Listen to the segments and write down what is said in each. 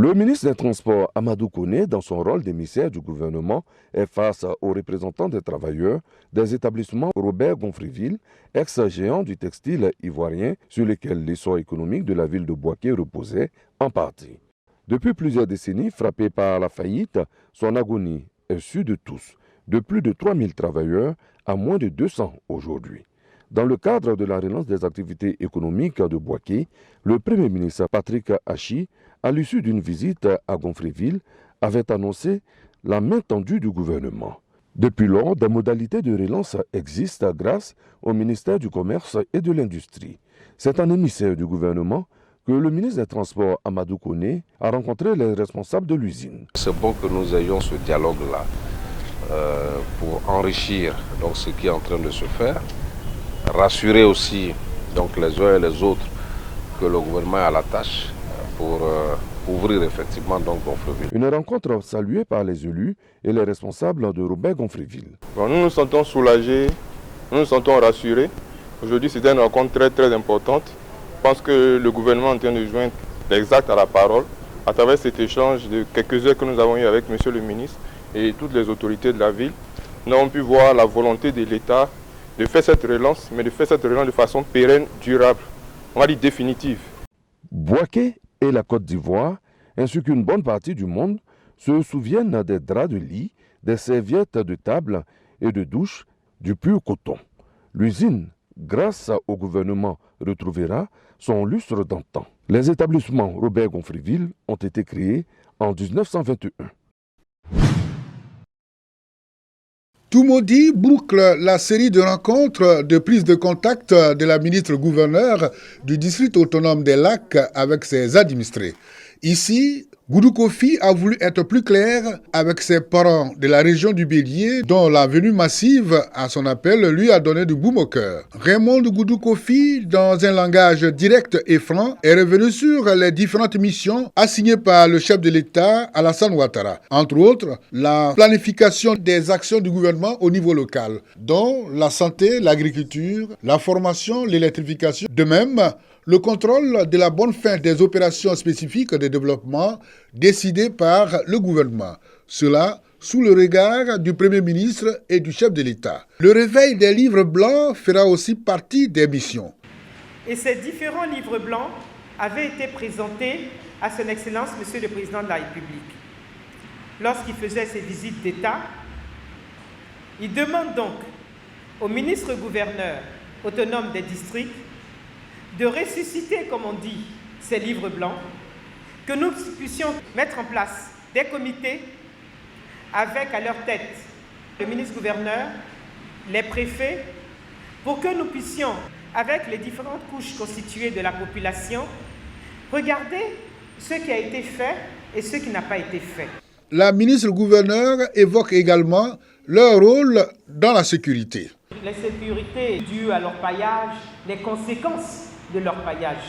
Le ministre des Transports, Amadou Koné, dans son rôle d'émissaire du gouvernement, est face aux représentants des travailleurs des établissements Robert Gonfreville, ex-géant du textile ivoirien, sur lesquels l'essor économique de la ville de Bouaké reposait en partie. Depuis plusieurs décennies, frappé par la faillite, son agonie est su de tous, de plus de 3000 travailleurs à moins de 200 aujourd'hui. Dans le cadre de la relance des activités économiques de Bouaké, le Premier ministre Patrick Hachi, à l'issue d'une visite à Gonfreville, avait annoncé la main tendue du gouvernement. Depuis lors, des modalités de relance existent grâce au ministère du Commerce et de l'Industrie. C'est un émissaire du gouvernement que le ministre des Transports, Amadou Koné, a rencontré les responsables de l'usine. C'est bon que nous ayons ce dialogue-là pour enrichir donc, ce qui est en train de se faire, rassurer aussi donc, les uns et les autres que le gouvernement a la tâche pour ouvrir effectivement donc Gonfreville. Une rencontre saluée par les élus et les responsables de Robert Gonfreville. Bon, nous nous sentons soulagés, nous nous sentons rassurés. Aujourd'hui, c'était une rencontre très importante. Je pense que le gouvernement est en train de joindre l'exact à la parole à travers cet échange de quelques heures que nous avons eu avec monsieur le ministre et toutes les autorités de la ville. Nous avons pu voir la volonté de l'État de faire cette relance, mais de faire cette relance de façon pérenne, durable, on va dire définitive. Bouaké et la Côte d'Ivoire, ainsi qu'une bonne partie du monde, se souviennent des draps de lit, des serviettes de table et de douche, du pur coton. L'usine, grâce au gouvernement, retrouvera son lustre d'antan. Les établissements Robert Gonfreville ont été créés en 1921. Toumoudi boucle la série de rencontres de prise de contact de la ministre-gouverneur du district autonome des Lacs avec ses administrés. Ici, Goudou Kofi a voulu être plus clair avec ses parents de la région du Bélier, dont la venue massive à son appel lui a donné du baume au cœur. Raymond Goudou Kofi, dans un langage direct et franc, est revenu sur les différentes missions assignées par le chef de l'État, Alassane Ouattara. Entre autres, la planification des actions du gouvernement au niveau local, dont la santé, l'agriculture, la formation, l'électrification. De même, le contrôle de la bonne fin des opérations spécifiques de développement décidées par le gouvernement. Cela sous le regard du Premier ministre et du chef de l'État. Le réveil des livres blancs fera aussi partie des missions. Et ces différents livres blancs avaient été présentés à Son Excellence Monsieur le Président de la République. Lorsqu'il faisait ses visites d'État, il demande donc au ministre-gouverneur autonome des districts de ressusciter, comme on dit, ces livres blancs, que nous puissions mettre en place des comités avec à leur tête le ministre-gouverneur, les préfets, pour que nous puissions, avec les différentes couches constituées de la population, regarder ce qui a été fait et ce qui n'a pas été fait. La ministre-gouverneur évoque également leur rôle dans la sécurité. Les sécurités dues à leur paillage, les conséquences de leur paillage.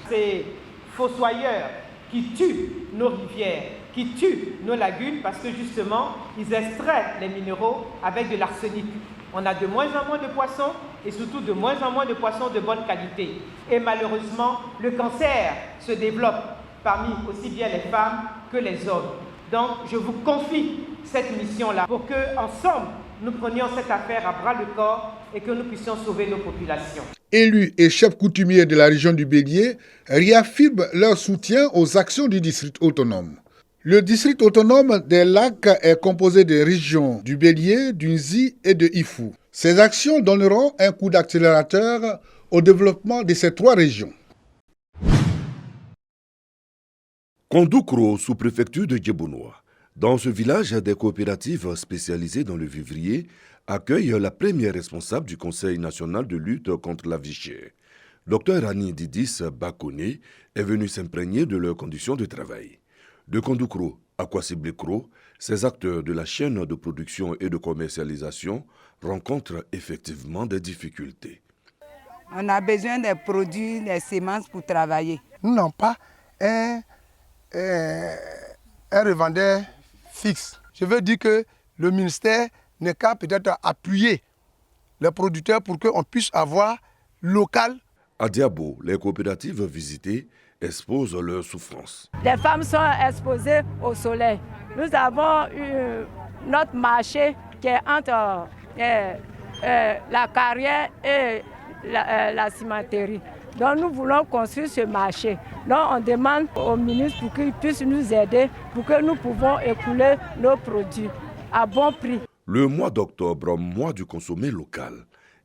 Ces fossoyeurs qui tuent nos rivières, qui tuent nos lagunes parce que justement, ils extraient les minéraux avec de l'arsenic. On a de moins en moins de poissons et surtout de moins en moins de poissons de bonne qualité. Et malheureusement, le cancer se développe parmi aussi bien les femmes que les hommes. Donc, je vous confie cette mission-là pour que, ensemble, nous prenions cette affaire à bras le corps et que nous puissions sauver nos populations. Élus et chefs coutumiers de la région du Bélier réaffirment leur soutien aux actions du district autonome. Le district autonome des Lacs est composé des régions du Bélier, du Nzi et de Ifou. Ces actions donneront un coup d'accélérateur au développement de ces trois régions. Kondoukro, sous-préfecture de Djebounoua. Dans ce village, des coopératives spécialisées dans le vivrier accueillent la première responsable du Conseil national de lutte contre la vie chère. Dr Annie Didis Bakone est venue s'imprégner de leurs conditions de travail. De Kondoukro à Kwasiblikro, ces acteurs de la chaîne de production et de commercialisation rencontrent effectivement des difficultés. On a besoin des produits, des semences pour travailler. Nous n'avons pas un revendeur fixe. Je veux dire que le ministère n'est qu'à peut-être appuyer les producteurs pour qu'on puisse avoir local. À Diabo, les coopératives visitées exposent leurs souffrances. Les femmes sont exposées au soleil. Nous avons notre marché qui est entre la carrière et la cimenterie. Donc nous voulons construire ce marché. Donc on demande au ministre pour qu'il puisse nous aider pour que nous pouvons écouler nos produits à bon prix. Le mois d'octobre, mois du consommé local,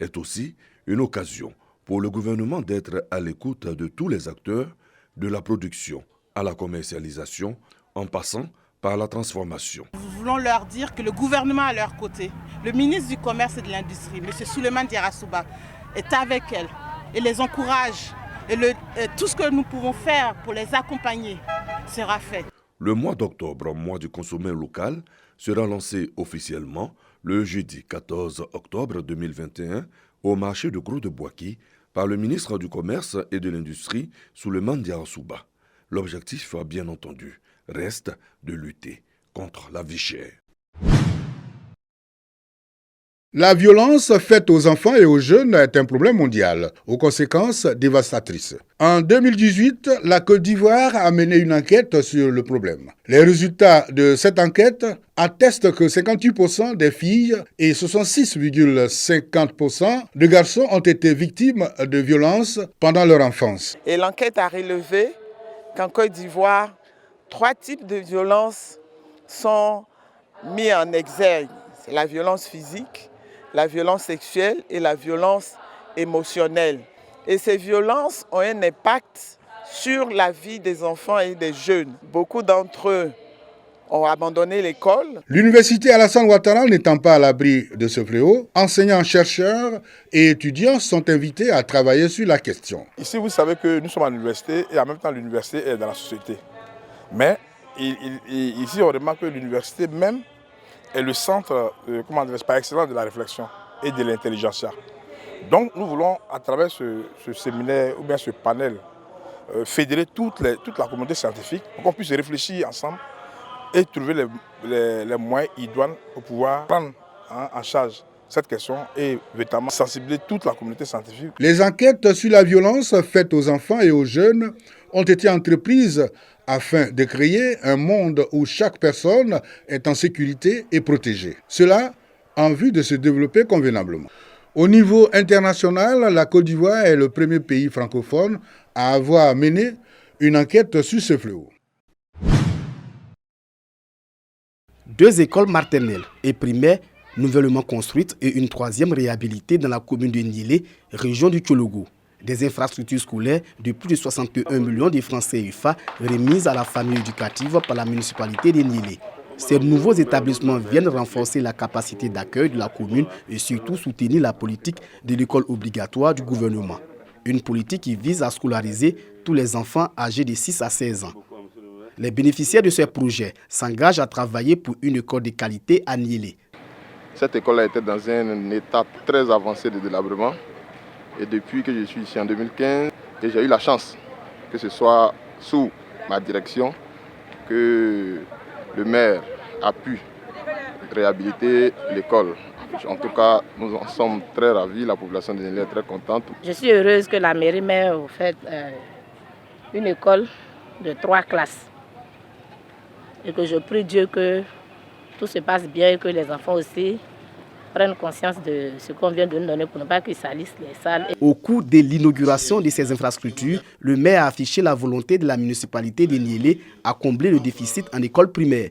est aussi une occasion pour le gouvernement d'être à l'écoute de tous les acteurs, de la production à la commercialisation, en passant par la transformation. Nous voulons leur dire que le gouvernement est à leur côté. Le ministre du Commerce et de l'Industrie, M. Souleymane Diarra-Souba, est avec elles et les encourage. Et tout ce que nous pouvons faire pour les accompagner sera fait. Le mois d'octobre, mois du consommé local, sera lancé officiellement le jeudi 14 octobre 2021 au marché de Gros de Boaké par le ministre du Commerce et de l'Industrie, Souleymane Diarra-Souba. L'objectif, bien entendu, reste de lutter contre la vie chère. La violence faite aux enfants et aux jeunes est un problème mondial, aux conséquences dévastatrices. En 2018, la Côte d'Ivoire a mené une enquête sur le problème. Les résultats de cette enquête attestent que 58% des filles et 66,50% de garçons ont été victimes de violences pendant leur enfance. Et l'enquête a relevé qu'en Côte d'Ivoire, 3 types de violences sont mis en exergue. C'est la violence physique, la violence sexuelle et la violence émotionnelle. Et ces violences ont un impact sur la vie des enfants et des jeunes. Beaucoup d'entre eux ont abandonné l'école. L'université Alassane Ouattara n'étant pas à l'abri de ce fléau, enseignants, chercheurs et étudiants sont invités à travailler sur la question. Ici, vous savez que nous sommes à l'université et en même temps l'université est dans la société. Mais ici, on remarque que l'université même est le centre par excellence de la réflexion et de l'intelligentsia. Donc nous voulons, à travers ce séminaire ou bien ce panel, fédérer toute la communauté scientifique pour qu'on puisse réfléchir ensemble et trouver les moyens idoines pour pouvoir prendre en charge cette question et véritablement sensibiliser toute la communauté scientifique. Les enquêtes sur la violence faite aux enfants et aux jeunes ont été entreprises afin de créer un monde où chaque personne est en sécurité et protégée. Cela en vue de se développer convenablement. Au niveau international, la Côte d'Ivoire est le premier pays francophone à avoir mené une enquête sur ce fléau. 2 écoles maternelles et primaires nouvellement construites et une 3e réhabilitée dans la commune de Niélé, région du Tchologo. Des infrastructures scolaires de plus de 61 millions de francs CFA remises à la famille éducative par la municipalité de Niélé. Ces nouveaux établissements viennent renforcer la capacité d'accueil de la commune et surtout soutenir la politique de l'école obligatoire du gouvernement. Une politique qui vise à scolariser tous les enfants âgés de 6 à 16 ans. Les bénéficiaires de ce projet s'engagent à travailler pour une école de qualité à Niélé. Cette école a été dans un état très avancé de délabrement. Et depuis que je suis ici en 2015, j'ai eu la chance que ce soit sous ma direction que le maire a pu réhabiliter l'école. En tout cas, nous en sommes très ravis, la population de Niélé est très contente. Je suis heureuse que la mairie m'ait offert une école de 3 classes. Et que je prie Dieu que tout se passe bien et que les enfants aussi prennent conscience de ce qu'on vient de nous donner pour ne pas qu'ils salissent les salles. Au cours de l'inauguration de ces infrastructures, le maire a affiché la volonté de la municipalité de Niélé à combler le déficit en école primaire.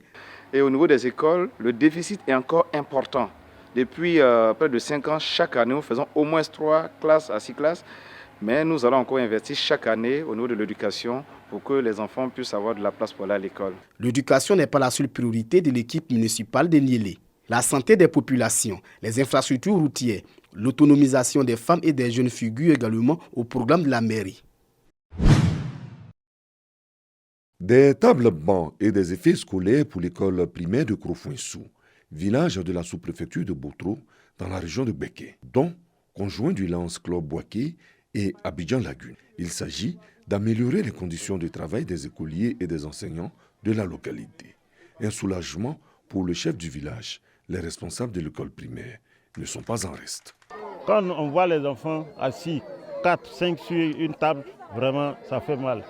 Et au niveau des écoles, le déficit est encore important. Depuis près de 5 ans, chaque année, nous faisons au moins 3 classes à 6 classes. Mais nous allons encore investir chaque année au niveau de l'éducation pour que les enfants puissent avoir de la place pour aller à l'école. L'éducation n'est pas la seule priorité de l'équipe municipale de Niélé. La santé des populations, les infrastructures routières, l'autonomisation des femmes et des jeunes figurent également au programme de la mairie. Des tables bancs et des effets scolaires pour l'école primaire de Krofouinsou, village de la sous-préfecture de Botro, dans la région de Béké, dont conjoint du Lance Club Boaké et Abidjan Lagune. Il s'agit d'améliorer les conditions de travail des écoliers et des enseignants de la localité. Un soulagement pour le chef du village. Les responsables de l'école primaire ne sont pas en reste. Quand on voit les enfants assis 4, 5 sur une table, vraiment ça fait mal.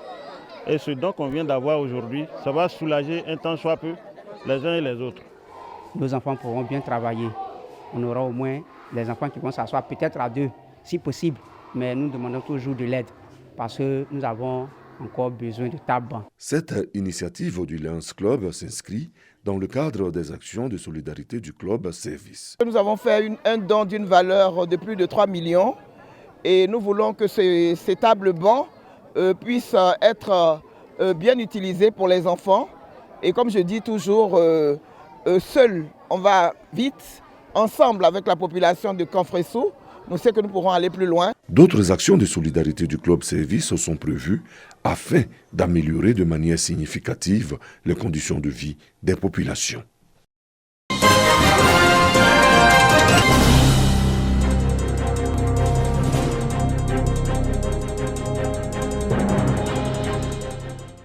Et ce don qu'on vient d'avoir aujourd'hui, ça va soulager un temps soit peu les uns et les autres. Nos enfants pourront bien travailler. On aura au moins des enfants qui vont s'asseoir peut-être à 2, si possible. Mais nous demandons toujours de l'aide parce que nous avons encore besoin de tables. Cette initiative du Lions Club s'inscrit dans le cadre des actions de solidarité du club Service. Nous avons fait un don d'une valeur de plus de 3 millions et nous voulons que ces tables bancs puissent être bien utilisées pour les enfants. Et comme je dis toujours, seul on va vite, ensemble avec la population de Kanfressou, nous savons que nous pourrons aller plus loin. D'autres actions de solidarité du club Service sont prévues afin d'améliorer de manière significative les conditions de vie des populations.